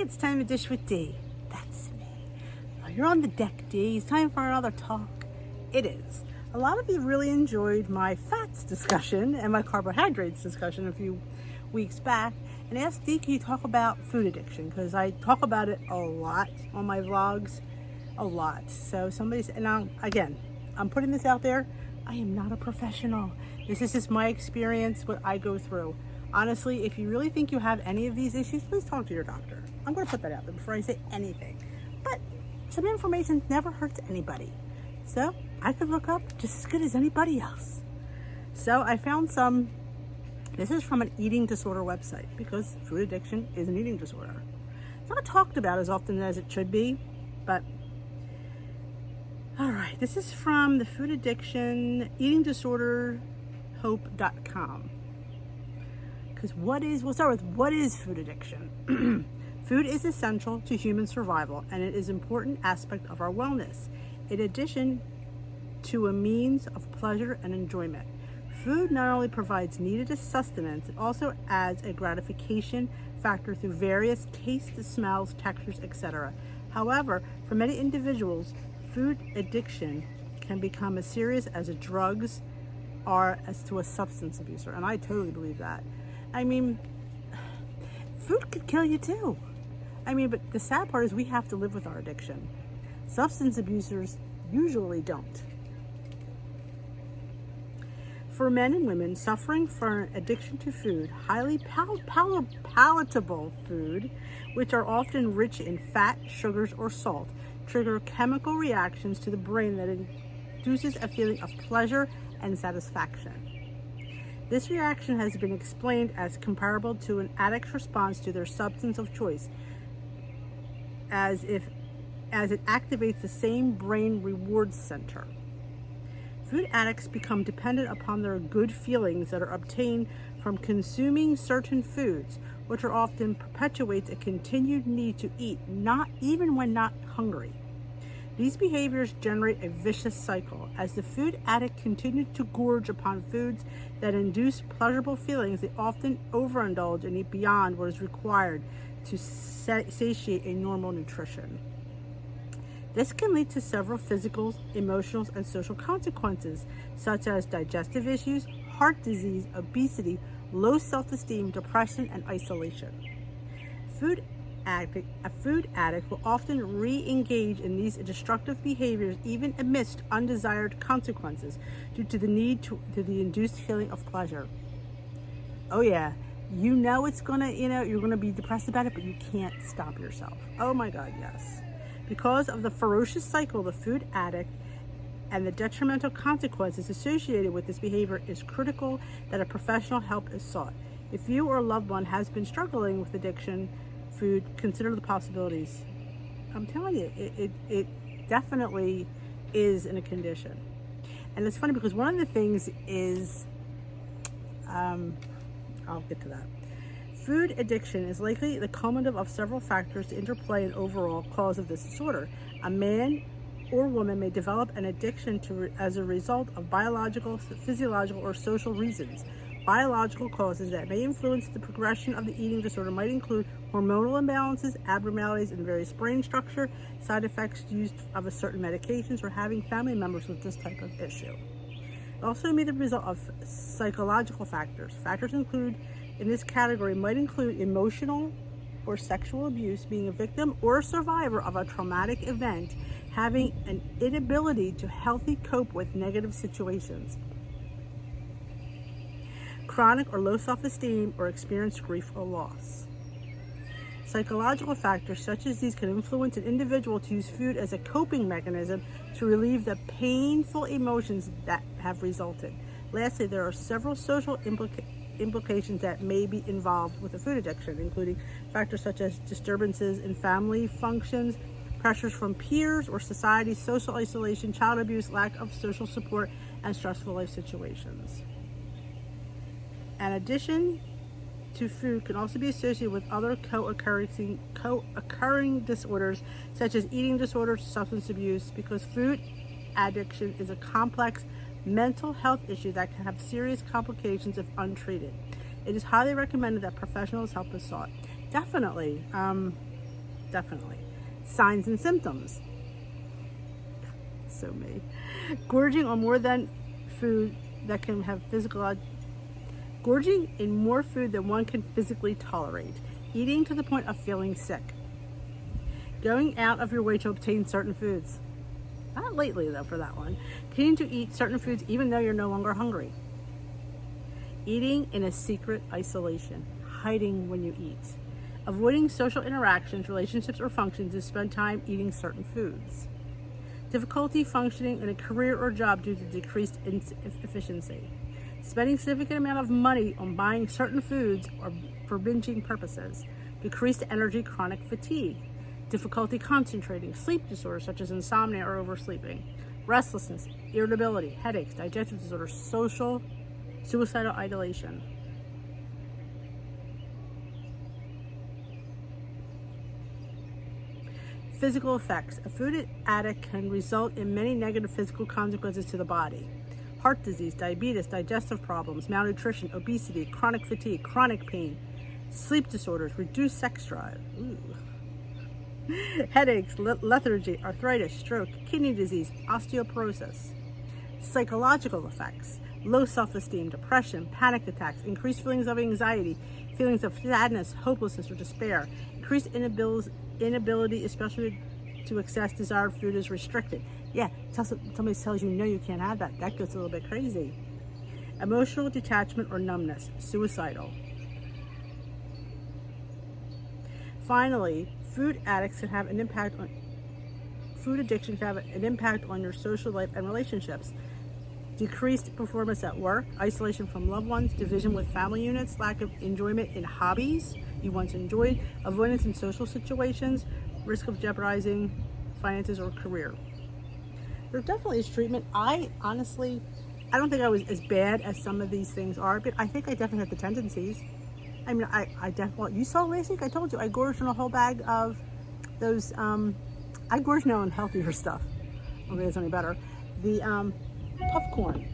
it's time to dish with D. That's me. You're on the deck, D. It's time for another talk. It is. A lot of you really enjoyed my fats discussion and my carbohydrates discussion a few weeks back, and asked D, can you talk about food addiction? Because I talk about it a lot on my vlogs, a lot. So somebody's, and I'm putting this out there. I am not a professional. This is just my experience, what I go through. Honestly, if you really think you have any of these issues, please talk to your doctor. I'm going to put that out there before I say anything. But some information never hurts anybody. So I could look up just as good as anybody else. So I found some, this is from an eating disorder website, because food addiction is an eating disorder. It's not talked about as often as it should be, but all right, this is from the food addiction eating disorder hope.com. Because we'll start with what is food addiction? Food is essential to human survival, and it is an important aspect of our wellness. In addition to a means of pleasure and enjoyment, food not only provides needed sustenance, it also adds a gratification factor through various tastes, smells, textures, etc. However, for many individuals, food addiction can become as serious as drugs are as to a substance abuser, and I totally believe that. I mean, food could kill you too. But the sad part is we have to live with our addiction. Substance abusers usually don't. For men and women suffering from an addiction to food, highly palatable food, which are often rich in fat, sugars, or salt, trigger chemical reactions to the brain that induces a feeling of pleasure and satisfaction. This reaction has been explained as comparable to an addict's response to their substance of choice, as it activates the same brain reward center. Food addicts become dependent upon their good feelings that are obtained from consuming certain foods, which are often perpetuates a continued need to eat, not even when not hungry. These behaviors generate a vicious cycle. As the food addict continues to gorge upon foods that induce pleasurable feelings, they often overindulge and eat beyond what is required to satiate a normal nutrition. This can lead to several physical, emotional, and social consequences, such as digestive issues, heart disease, obesity, low self-esteem, depression, and isolation. A food addict will often re-engage in these destructive behaviors even amidst undesired consequences due to the need to the induced feeling of pleasure. Oh yeah, it's gonna, you're gonna be depressed about it, but you can't stop yourself. Oh my God, yes. Because of the ferocious cycle of the food addict and the detrimental consequences associated with this behavior, it is critical that a professional help is sought. If you or a loved one has been struggling with addiction, food, consider the possibilities. I'm telling you, it definitely is in a condition. And it's funny because one of the things is, I'll get to that. Food addiction is likely the cumulative of several factors to interplay an overall cause of this disorder. A man or woman may develop an addiction as a result of biological, physiological, or social reasons. Biological causes that may influence the progression of the eating disorder might include hormonal imbalances, abnormalities in various brain structure, side effects used of a certain medications, or having family members with this type of issue. It also may be the result of psychological factors. Factors in this category might include emotional or sexual abuse, being a victim or a survivor of a traumatic event, having an inability to healthy cope with negative situations, chronic or low self-esteem, or experience grief or loss. Psychological factors such as these can influence an individual to use food as a coping mechanism to relieve the painful emotions that have resulted. Lastly, there are several social implications that may be involved with a food addiction, including factors such as disturbances in family functions, pressures from peers or society, social isolation, child abuse, lack of social support, and stressful life situations. In addition to food can also be associated with other co-occurring disorders such as eating disorders, substance abuse, because food addiction is a complex mental health issue that can have serious complications if untreated. It is highly recommended that professionals help is sought. Definitely. definitely. Signs and symptoms. So me. Gorging on more than food that can have gorging in more food than one can physically tolerate. Eating to the point of feeling sick. Going out of your way to obtain certain foods. Not lately though for that one. Continuing to eat certain foods even though you're no longer hungry. Eating in a secret isolation. Hiding when you eat. Avoiding social interactions, relationships, or functions to spend time eating certain foods. Difficulty functioning in a career or job due to decreased efficiency. Spending a significant amount of money on buying certain foods or for binging purposes. Decreased energy, chronic fatigue. Difficulty concentrating, sleep disorders such as insomnia or oversleeping. Restlessness, irritability, headaches, digestive disorders, suicidal ideation. Physical effects. A food addict can result in many negative physical consequences to the body. Heart disease, diabetes, digestive problems, malnutrition, obesity, chronic fatigue, chronic pain, sleep disorders, reduced sex drive, headaches, lethargy, arthritis, stroke, kidney disease, osteoporosis. Psychological effects. Low self-esteem, depression, panic attacks, increased feelings of anxiety, feelings of sadness, hopelessness, or despair. Increased inability, especially to access desired food, is restricted. Yeah, somebody tells you no, you can't have that. That gets a little bit crazy. Emotional detachment or numbness, suicidal. Finally, food addiction can have an impact on your social life and relationships. Decreased performance at work, isolation from loved ones, division with family units, lack of enjoyment in hobbies you once enjoyed, avoidance in social situations, risk of jeopardizing finances or career. There definitely is treatment. I don't think I was as bad as some of these things are, but I think I definitely had the tendencies. I mean, I definitely, you saw last week, I told you, I gorged on a whole bag of those, I gorged now on healthier stuff. Okay, it's only better. The puff corn.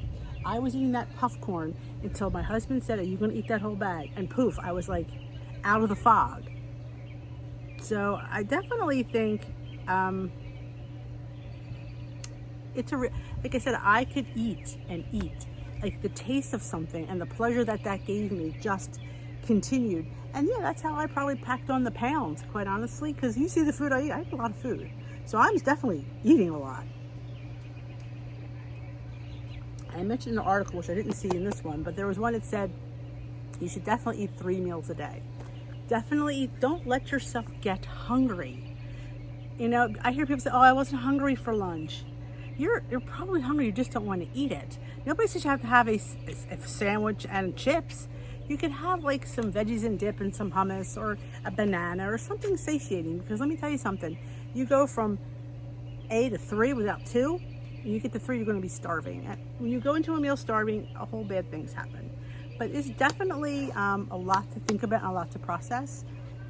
I was eating that puff corn until my husband said, "Are you going to eat that whole bag?" And poof, I was like out of the fog. So I definitely think like I said, I could eat and eat. Like the taste of something and the pleasure that gave me just continued. And yeah, that's how I probably packed on the pounds, quite honestly, because you see the food I eat. I eat a lot of food. So I'm definitely eating a lot. I mentioned an article, which I didn't see in this one, but there was one that said you should definitely eat 3 meals a day. Definitely eat. Don't let yourself get hungry. You know, I hear people say, "Oh, I wasn't hungry for lunch." You're probably hungry. You just don't want to eat it. Nobody says you have to have a sandwich and chips. You could have like some veggies and dip and some hummus or a banana or something satiating. Because let me tell you something. You go from A to 3 without 2. When you get to 3, you're going to be starving. And when you go into a meal starving, a whole bad things happen. But it's definitely a lot to think about and a lot to process.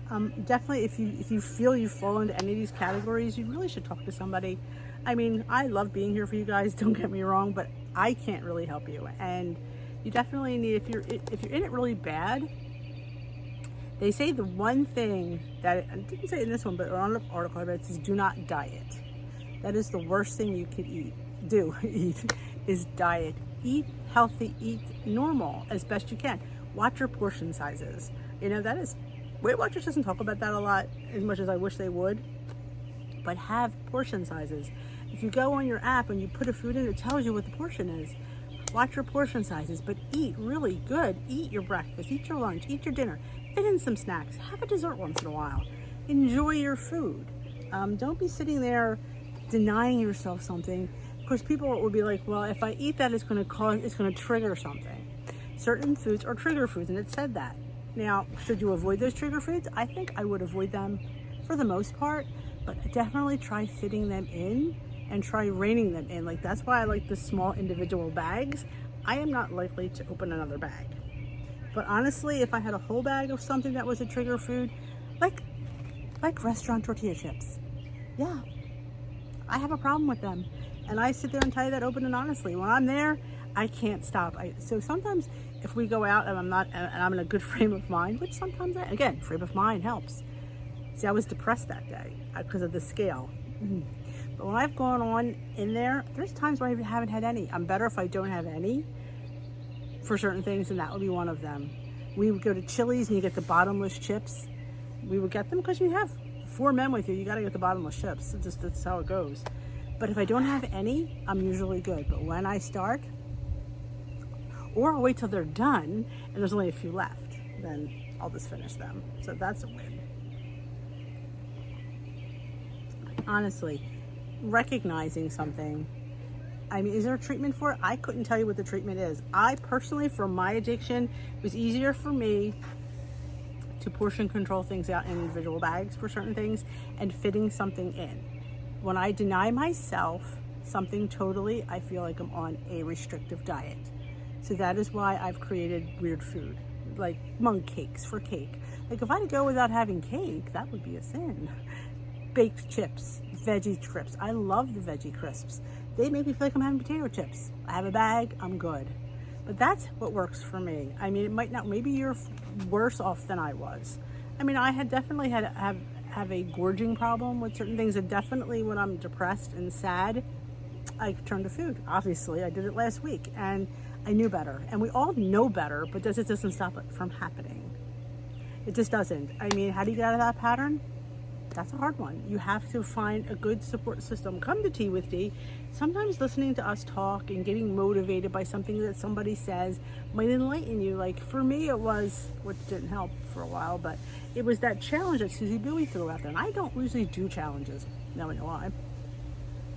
Definitely, if you feel you fall into any of these categories, you really should talk to somebody. I mean, I love being here for you guys. Don't get me wrong, but I can't really help you. And you definitely need, if you're in it really bad, they say the one thing that I didn't say it in this one, but on the article I read, it says do not diet. That is the worst thing you could eat is diet. Eat healthy, eat normal as best you can. Watch your portion sizes. You know, that is, Weight Watchers doesn't talk about that a lot as much as I wish they would, but have portion sizes. If you go on your app and you put a food in, it tells you what the portion is. Watch your portion sizes, but eat really good. Eat your breakfast, eat your lunch, eat your dinner. Fit in some snacks. Have a dessert once in a while. Enjoy your food. Don't be sitting there denying yourself something. Of course, people will be like, well, if I eat that, it's going to trigger something. Certain foods are trigger foods, and it said that. Now, should you avoid those trigger foods? I think I would avoid them for the most part, but definitely try fitting them in and try reining them in. Like, that's why I like the small individual bags. I am not likely to open another bag. But honestly, if I had a whole bag of something that was a trigger food, like restaurant tortilla chips, yeah, I have a problem with them. And I sit there and tell you that open and honestly. When I'm there, I can't stop. So sometimes if we go out and I'm in a good frame of mind, which sometimes frame of mind helps. See, I was depressed that day because of the scale. But when I've gone on in there, there's times where I haven't had any. I'm better if I don't have any for certain things, and that would be one of them. We would go to Chili's and you get the bottomless chips. We would get them because you have 4 men with you. You got to get the bottomless chips. That's how it goes. But if I don't have any, I'm usually good. But when I start, or I'll wait till they're done and there's only a few left, then I'll just finish them. So that's a win. Honestly, recognizing something, I mean, is there a treatment for it? I couldn't tell you what the treatment is. I personally, for my addiction, it was easier for me to portion control things out in individual bags for certain things and fitting something in. When I deny myself something totally, I feel like I'm on a restrictive diet. So that is why I've created weird food, like mug cakes for cake. Like if I go without having cake, that would be a sin. Baked chips, veggie crisps. I love the veggie crisps. They make me feel like I'm having potato chips. I have a bag, I'm good. But that's what works for me. I mean, it might not, maybe you're worse off than I was. I mean, I had definitely have a gorging problem with certain things, and definitely when I'm depressed and sad, I turn to food. Obviously, I did it last week, and I knew better. And we all know better, but it doesn't stop it from happening. It just doesn't. I mean, how do you get out of that pattern? That's a hard one. You have to find a good support system. Come to Tea with Dee. Sometimes listening to us talk and getting motivated by something that somebody says might enlighten you. Like for me, it was, which didn't help for a while, but it was that challenge that Susie Bowie threw out there. And I don't usually do challenges. Now I know why.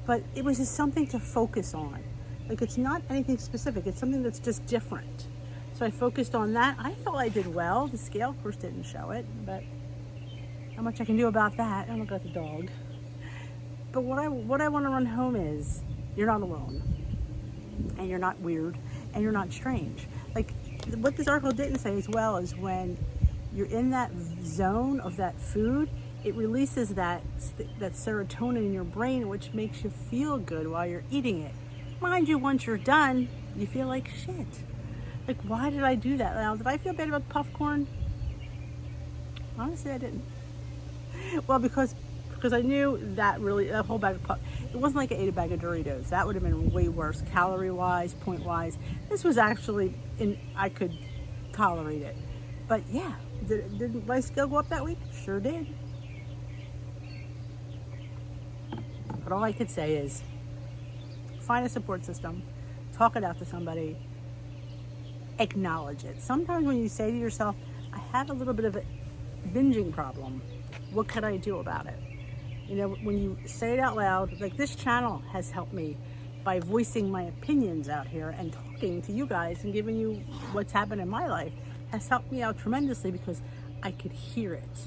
But it was just something to focus on. Like it's not anything specific. It's something that's just different. So I focused on that. I felt I did well. The scale, of course, didn't show it, but how much I can do about that. I don't got the dog. But what I want to run home is you're not alone, and you're not weird, and you're not strange. Like what this article didn't say as well is when you're in that zone of that food, it releases that serotonin in your brain, which makes you feel good while you're eating it. Mind you, once you're done, you feel like shit. Like, why did I do that? Now, did I feel bad about the popcorn? Honestly, I didn't. Well, because I knew that whole bag of it wasn't like I ate a bag of Doritos. That would have been way worse, calorie-wise, point-wise. This was actually, I could tolerate it. But yeah, did my scale go up that week? Sure did. But all I could say is, find a support system, talk it out to somebody, acknowledge it. Sometimes when you say to yourself, I have a little bit of a binging problem, what could I do about it? You know, when you say it out loud, like this channel has helped me by voicing my opinions out here and talking to you guys and giving you what's happened in my life has helped me out tremendously because I could hear it.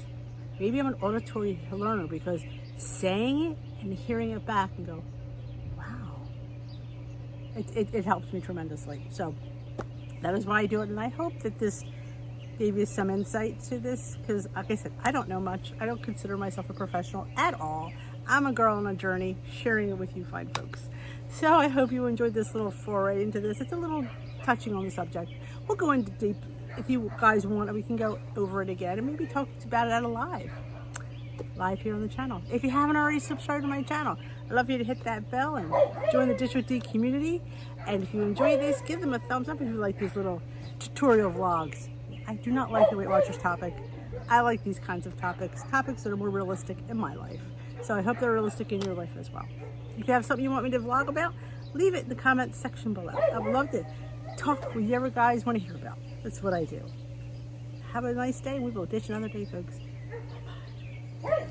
Maybe I'm an auditory learner because saying it and hearing it back and go, wow, it helps me tremendously. So that is why I do it, and I hope that this gave you some insight to this because, like I said, I don't know much. I don't consider myself a professional at all. I'm a girl on a journey, sharing it with you fine folks. So I hope you enjoyed this little foray into this. It's a little touching on the subject. We'll go into deep. If you guys want, we can go over it again and maybe talk about it at a live here on the channel. If you haven't already subscribed to my channel, I'd love you to hit that bell and join the Dish with Dee community. And if you enjoy this, give them a thumbs up if you like these little tutorial vlogs. I do not like the Weight Watchers topic. I like these kinds of topics that are more realistic in my life. So I hope they're realistic in your life as well. If you have something you want me to vlog about, leave it in the comments section below. I would love to talk with whatever guys want to hear about. That's what I do. Have a nice day. We will dish another day, folks.